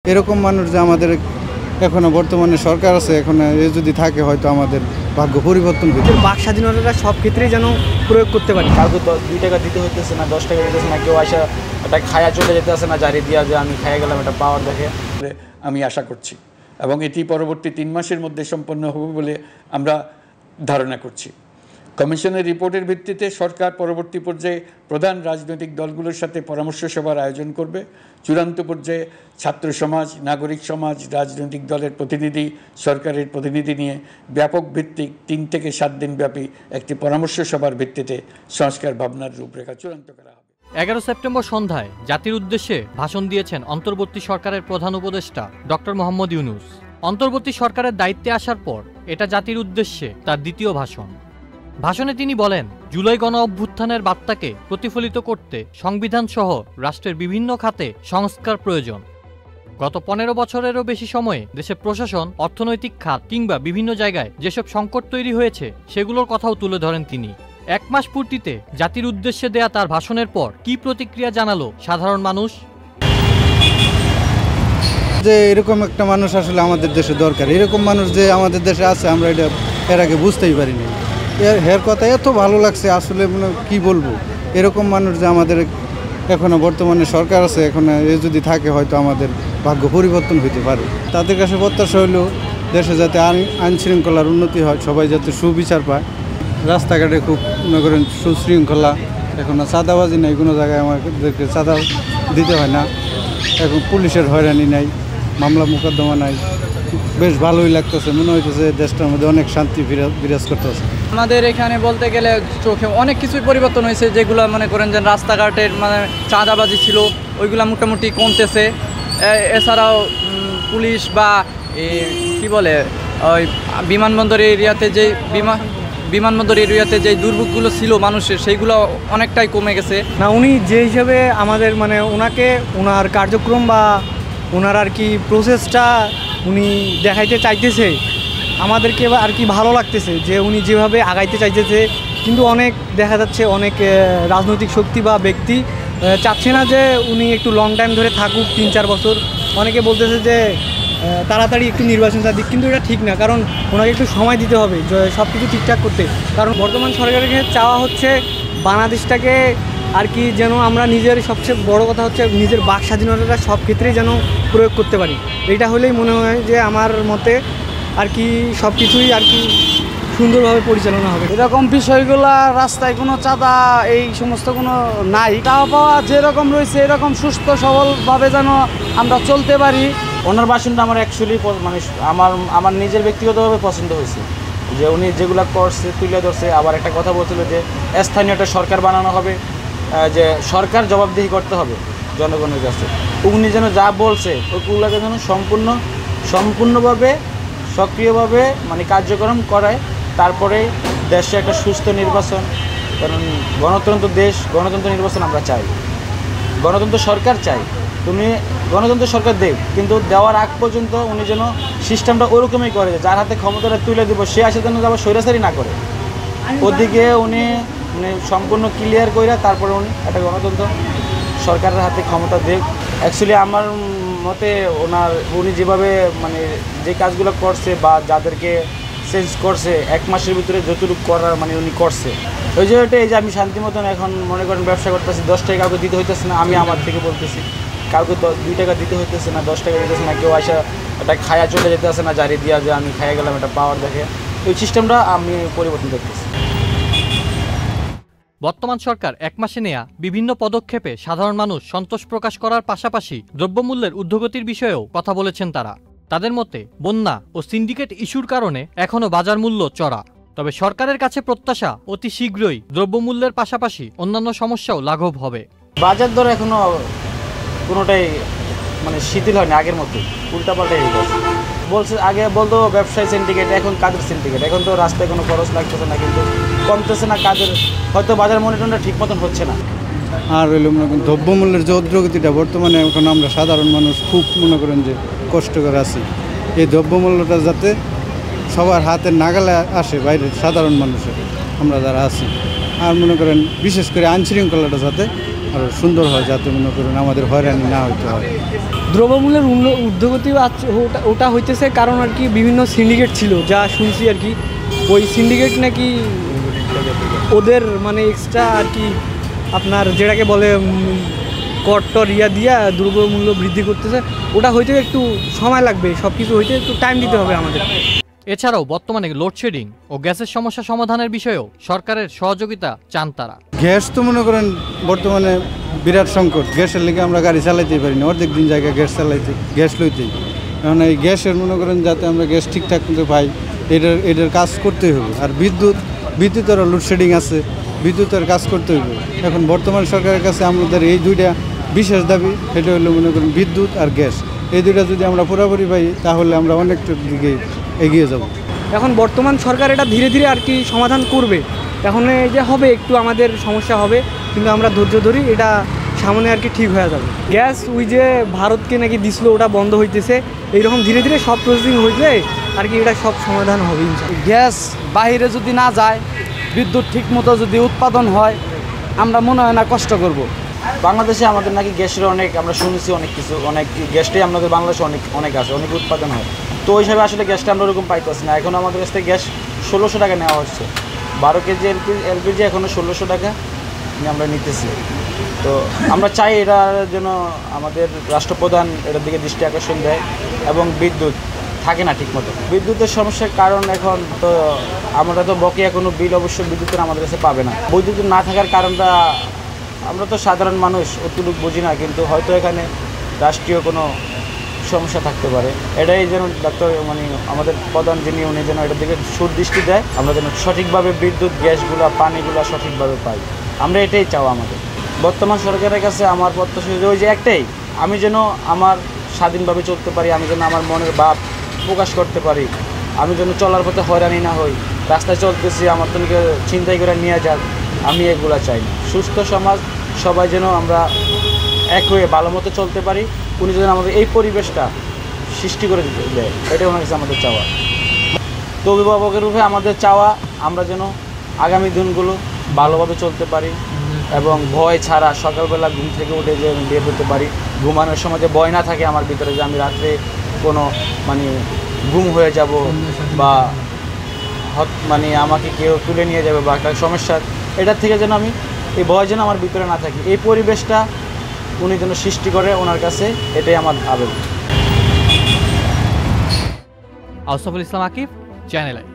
এরকম মানুষ যে আমাদের এখনো বর্তমানে সরকার আছে, এখন এ যদি থাকে হয়তো আমাদের ভাগ্য পরিবর্তন হবে। বাক স্বাধীনতাটা সব ক্ষেত্রেই যেন প্রয়োগ করতে পারি। কাউকে 2 টাকা দিতে হইতেছে না, 10 টাকা দিতেছে না, কেউ আসা একটা খায়া চলে যেতে আসে না, জারি দিয়া যে আমি খাইয়া গেলাম, এটা পাওয়ার দেখে আমি আশা করছি এবং এটি পরবর্তী 3 মাসের মধ্যে সম্পন্ন হবে বলে আমরা ধারণা করছি। কমিশনের রিপোর্টের ভিত্তিতে সরকার পরবর্তী পর্যায়ে প্রধান রাজনৈতিক দলগুলোর সাথে পরামর্শ সভার আয়োজন করবে। চূড়ান্ত পর্যায়ে ছাত্র সমাজ, নাগরিক সমাজ, রাজনৈতিক দলের প্রতিনিধি, সরকারের প্রতিনিধি নিয়ে ব্যাপক ভিত্তিক 3 থেকে 7 দিন ব্যাপী একটি পরামর্শ সভার ভিত্তিতে সংস্কার ভাবনার রূপরেখা চূড়ান্ত করা হবে। 11 সেপ্টেম্বর সন্ধ্যায় জাতির উদ্দেশ্যে ভাষণ দিয়েছেন অন্তর্বর্তী সরকারের প্রধান উপদেষ্টা ডক্টর মোহাম্মদ ইউনূস। অন্তর্বর্তী সরকারের দায়িত্বে আসার পর এটা জাতির উদ্দেশ্যে তার দ্বিতীয় ভাষণ। ভাষণে তিনি বলেন, জুলাই গণ অভ্যুত্থানের বার্তাকে প্রতিফলিত করতে সংবিধান সহ রাষ্ট্রের বিভিন্ন খাতে সংস্কার প্রয়োজন। গত 15 বছরেরও বেশি সময়ে দেশের প্রশাসন, অর্থনৈতিক খাত কিংবা বিভিন্ন জায়গায় যেসব সংকট তৈরি হয়েছে সেগুলোর কথাও তুলে ধরেন তিনি। 1 মাস পূর্তিতে জাতির উদ্দেশ্যে দেয়া তার ভাষণের পর কি প্রতিক্রিয়া জানালো সাধারণ মানুষ? যে এরকম একটা মানুষ আসলে আমাদের দেশে দরকার, এরকম মানুষ যে আমাদের দেশে আছে আমরা এটা এর আগে বুঝতেই পারিনি। এর কথা এত ভালো লাগছে আসলে, মানে কি বলবো, এরকম মানুষ যে আমাদের এখনো বর্তমানে সরকার আছে, এখন এ যদি থাকে হয়তো আমাদের ভাগ্য পরিবর্তন হতে পারে। তাদের কাছে প্রত্যাশা হইলেও দেশে যাতে আইন শৃঙ্খলার উন্নতি হয়, সবাই যাতে সুবিচার পায়, রাস্তাঘাটে খুব মনে করেন সুশৃঙ্খলা, এখন চাঁদাবাজি নাই, কোনো জায়গায় আমাদেরকে চাঁদা দিতে হয় না, এখন পুলিশের হয়রানি নাই, মামলা মোকদ্দমা নাই, বেশ ভালোই লাগতেছে, মনে হইতেছে দেশটার মধ্যে অনেক শান্তি বিরাজ করতেছে। আমাদের এখানে বলতে গেলে চোখে অনেক কিছুই পরিবর্তন হয়েছে, যেগুলো মনে করেন যে রাস্তাঘাটের মানে চাঁদাবাজি ছিল ওইগুলো মোটামুটি কমতেছে। এছাড়াও পুলিশ বা কি বলে ওই বিমানবন্দর এরিয়াতে যে দুর্ভোগগুলো ছিল মানুষের, সেইগুলো অনেকটাই কমে গেছে। না, উনি যে হিসেবে আমাদের মানে ওনার কার্যক্রম বা ওনার আর কি প্রসেসটা উনি দেখাইতে চাইতেছে, আমাদেরকে আর কি ভালো লাগতেছে যে উনি যেভাবে আগাইতে চাইতেছে। কিন্তু অনেক দেখা যাচ্ছে অনেক রাজনৈতিক শক্তি বা ব্যক্তি চাচ্ছে না যে উনি একটু লং টাইম ধরে থাকুক, 3-4 বছর। অনেকে বলতেছে যে তাড়াতাড়ি একটু নির্বাচনটা দিক, কিন্তু এটা ঠিক না, কারণ ওনাকে একটু সময় দিতে হবে সব কিছু ঠিকঠাক করতে। কারণ বর্তমান সরকারের কাছে চাওয়া হচ্ছে বাংলাদেশটাকে আর কি যেন আমরা নিজের, সবচেয়ে বড় কথা হচ্ছে নিজের বাক স্বাধীনতাটা সব ক্ষেত্রেই যেন প্রয়োগ করতে পারি। এটা হলেই মনে হয় যে আমার মতে আর কি সব কিছুই আর কি সুন্দরভাবে পরিচালনা হবে। এরকম বিষয়গুলো, রাস্তায় কোনো চাঁদা এই সমস্ত কোনো নাই, চাওয়া পাওয়া যেরকম রয়েছে এরকম সুস্থ সবলভাবে যেন আমরা চলতে পারি। ওনার ভাষণটা আমার অ্যাকচুয়ালি মানে আমার নিজের ব্যক্তিগতভাবে পছন্দ হয়েছে, যে উনি যেগুলো করছে তুলে ধরছে। আবার একটা কথা বলছিল যে স্থানীয় একটা সরকার বানানো হবে, যে সরকার জবাবদিহি করতে হবে জনগণের কাছে। উনি যেন যা বলছে ওইগুলোকে যেন সম্পূর্ণভাবে সক্রিয়ভাবে মানে কার্যক্রম করায়, তারপরে দেশে একটা সুস্থ নির্বাচন। কারণ গণতন্ত্র দেশ, গণতন্ত্র নির্বাচন আমরা চাই, গণতন্ত্র সরকার চাই। তুমি গণতন্ত্র সরকার দেব, কিন্তু দেওয়ার আগ পর্যন্ত উনি যেন সিস্টেমটা ওরকমই করে, যার হাতে ক্ষমতাটা তুলে দেবো সে আসে যেন আবার স্বৈরাচারী না করে। ওদিকে উনি মানে সম্পূর্ণ ক্লিয়ার করে তারপরে উনি একটা গণতন্ত্র সরকারের হাতে ক্ষমতা দেব। অ্যাকচুয়ালি আমার মতে উনি যেভাবে মানে যে কাজগুলো করছে বা যাদেরকে চেঞ্জ করছে 1 মাসের ভিতরে যতটুকু করার মানে উনি করছে, ওই জায়গাটা এই যে আমি শান্তি মতন এখন মনে করেন ব্যবসা করতেছি, 10 টাকা কাউকে দিতে হইতেছে না, আমি আমার থেকে বলতেছি, কাউকে 2 টাকা দিতে হইতেছে না, 10 টাকা দিতেছে না, কেউ আসা একটা খায়া চলে যেতে আসে না, জারি দিয়া যে আমি খাইয়া গেলাম, এটা পাওয়ার দেখে। ওই সিস্টেমটা আমি পরিবর্তন করতেছি। বর্তমান সরকার 1 মাসে নেয়া বিভিন্ন পদক্ষেপে সাধারণ মানুষ সন্তোষ প্রকাশ করার পাশাপাশি দ্রব্যমূল্যের ঊর্ধ্বগতির বিষয়েও কথা বলেছেন তারা। তাদের মতে বন্যা ও সিন্ডিকেট ইস্যুর কারণে এখনও বাজার মূল্য চড়া, তবে সরকারের কাছে প্রত্যাশা অতি শীঘ্রই দ্রব্যমূল্যের পাশাপাশি অন্যান্য সমস্যাও লাঘব হবে। বাজার দর এখনো কোনোটাই মানে শিথিল হয়নি, আগের মতো উল্টাপাল্টাই বলছে। আগে বলতো ব্যবসায়ী সিন্ডিকেট, এখন কাজের সিন্ডিকেট। এখন তো রাস্তায় কোনো খরচ লাগতেছে না, কিন্তু কমতেছে না কাজের, হয়তো বাজার মনিটরটা ঠিক মতন হচ্ছে না। আর হইল মনে করেন দ্রব্যমূল্যের যে অগ্রগতিটা বর্তমানে এখন আমরা সাধারণ মানুষ খুব মনে করেন যে কষ্ট করে আছি। এই দ্রব্যমূল্যটা যাতে সবার হাতের নাগালে আসে, বাইরের সাধারণ মানুষের আমরা যারা আছি, আর মনে করেন বিশেষ করে আইন শৃঙ্খলাটা যাতে আরও সুন্দর হয়, যাতে মনে করেন আমাদের হয়রানি না হইতে হয়। দ্রব্যমূল্যের ঊর্ধ্বগতি ওটা হইতেছে কারণ আর কি বিভিন্ন সিন্ডিকেট ছিল, যা শুনছি আর কি। ওই সিন্ডিকেট নাকি ওদের মানে এক্সট্রা আর কি আপনার যেটাকে বলে কট্টর দিয়া দ্রব্যমূল্য বৃদ্ধি করতেছে। ওটা হইতে একটু সময় লাগবে, সব কিছু হইতে একটু টাইম দিতে হবে আমাদের। এছাড়াও বর্তমানে লোডশেডিং ও গ্যাসের সমস্যা সমাধানের বিষয়েও সরকারের সহযোগিতা চান তারা। গ্যাস তো মনে করেন বর্তমানে বিরাট সংকট, গ্যাসের লিগে আমরা গাড়ি চালাইতেই পারি না, অর্ধেক দিন জায়গায় গ্যাস লইতেই। কারণ এই গ্যাসের মনে করেন যাতে আমরা গ্যাস ঠিকঠাক মতো পাই, এটার কাজ করতেই হবে। আর বিদ্যুতেরও লোডশেডিং আছে, বিদ্যুতের কাজ করতে হবে। এখন বর্তমান সরকারের কাছে আমাদের এই দুইটা বিশেষ দাবি, সেটা হলো মনে করেন বিদ্যুৎ আর গ্যাস। এই দুইটা যদি আমরা পুরোপুরি পাই তাহলে আমরা অনেকটা দিকে এগিয়ে যাব। এখন বর্তমান সরকার এটা ধীরে ধীরে আর কি সমাধান করবে। এখন এই যে হবে একটু আমাদের সমস্যা হবে, কিন্তু আমরা ধৈর্য ধরি, এটা সামনে আর কি ঠিক হয়ে যাবে। গ্যাস ওই যে ভারতকে নাকি দিছিল, ওটা বন্ধ হইতেছে। এইরকম ধীরে ধীরে সব প্রসেসিং হইলে আর কি এটা সব সমাধান হবে ইনশাআল্লাহ। গ্যাস বাইরে যদি না যায়, বিদ্যুৎ ঠিকমতো যদি উৎপাদন হয়, আমরা মনে হয় না কষ্ট করব। বাংলাদেশে আমাদের নাকি গ্যাসের অনেক, আমরা শুনেছি অনেক কিছু, অনেক গ্যাসটাই আমাদের বাংলাদেশে অনেক আছে, অনেক উৎপাদন হয়। তো ওই হিসাবে আসলে গ্যাসটা আমরা ওরকম পাইতেছি না। এখন আমাদের কাছ থেকে গ্যাস 1600 টাকা নেওয়া হচ্ছে, 12 কেজি এলপিজি এখনও 1600 টাকা আমরা নিতেছি। তো আমরা চাই এটার জন্য আমাদের রাষ্ট্রপ্রধান এটার দিকে দৃষ্টি আকর্ষণ দেয়, এবং বিদ্যুৎ থাকে না ঠিকমতো। বিদ্যুতের সমস্যার কারণ এখন তো আমরা তো বকেয়া কোনো বিল অবশ্যই বিদ্যুতের আমাদের কাছে পাবে না। বৈদ্যুৎ না থাকার কারণটা আমরা তো সাধারণ মানুষ অতটুকু বুঝি না, কিন্তু হয়তো এখানে রাষ্ট্রীয় কোনো সমস্যা থাকতে পারে। এটাই যেন মানে আমাদের প্রধান যিনি, উনি যেন এটার দিকে সুদৃষ্টি দেয়, আমরা যেন সঠিকভাবে বিদ্যুৎ, গ্যাসগুলো, পানিগুলো সঠিকভাবে পাই। আমরা এটাই চাও আমাদের। বর্তমান সরকারের কাছে আমার প্রত্যাশা ওই যে একটাই, আমি যেন আমার স্বাধীনভাবে চলতে পারি, আমি যেন আমার মনের ভাব প্রকাশ করতে পারি, আমি যেন চলার পথে হয়রানি না হই। রাস্তায় চলতেছি, আমার তো চিন্তাই করে নিয়ে যাক, আমি এগুলো চাই না। সুস্থ সমাজ, সবাই যেন আমরা এক হয়ে ভালো মতো চলতে পারি, উনি যেন আমাদের এই পরিবেশটা সৃষ্টি করে দিতে দেয়, এটাই ওনার কাছে আমাদের চাওয়া। তো অভিভাবকের রূপে আমাদের চাওয়া, আমরা যেন আগামী দিনগুলো ভালোভাবে চলতে পারি, এবং ভয় ছাড়া সকালবেলা ঘুম থেকে উঠে যে আমি বের হতে পারি, ঘুমানোর সময় যে ভয় না থাকে আমার ভিতরে যে আমি রাত্রে কোনো মানে গুম হয়ে যাব, বা মানে আমাকে কেউ তুলে নিয়ে যাবে বা একটা সমস্যা, এটার থেকে যেন আমি এই ভয় যেন আমার ভিতরে না থাকি, এই পরিবেশটা উনি যেন সৃষ্টি করে ওনার কাছে, এটাই আমার আবেদন। আউসাফুল ইসলাম আকিব, চ্যানেল আই।